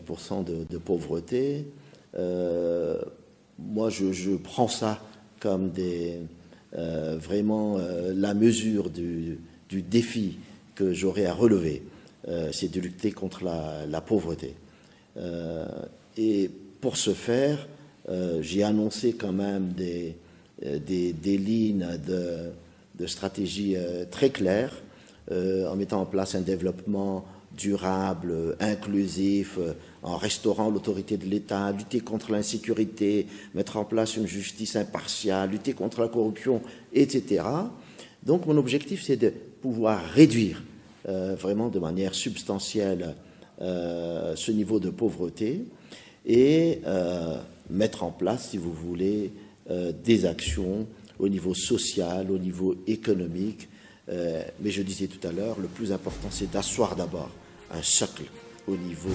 70% de pauvreté. Moi, je prends ça comme vraiment la mesure du défi que j'aurai à relever, c'est de lutter contre la pauvreté. Et pour ce faire, j'ai annoncé quand même des lignes de stratégie très claires, en mettant en place un développement durable, inclusif, en restaurant l'autorité de l'État, lutter contre l'insécurité, mettre en place une justice impartiale, lutter contre la corruption, etc. Donc mon objectif, c'est de pouvoir réduire vraiment de manière substantielle ce niveau de pauvreté et mettre en place, si vous voulez, des actions au niveau social, au niveau économique. Mais je disais tout à l'heure, le plus important, c'est d'asseoir d'abord un socle au niveau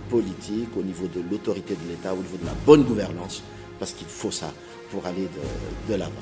politique, au niveau de l'autorité de l'État, au niveau de la bonne gouvernance, parce qu'il faut ça pour aller de l'avant.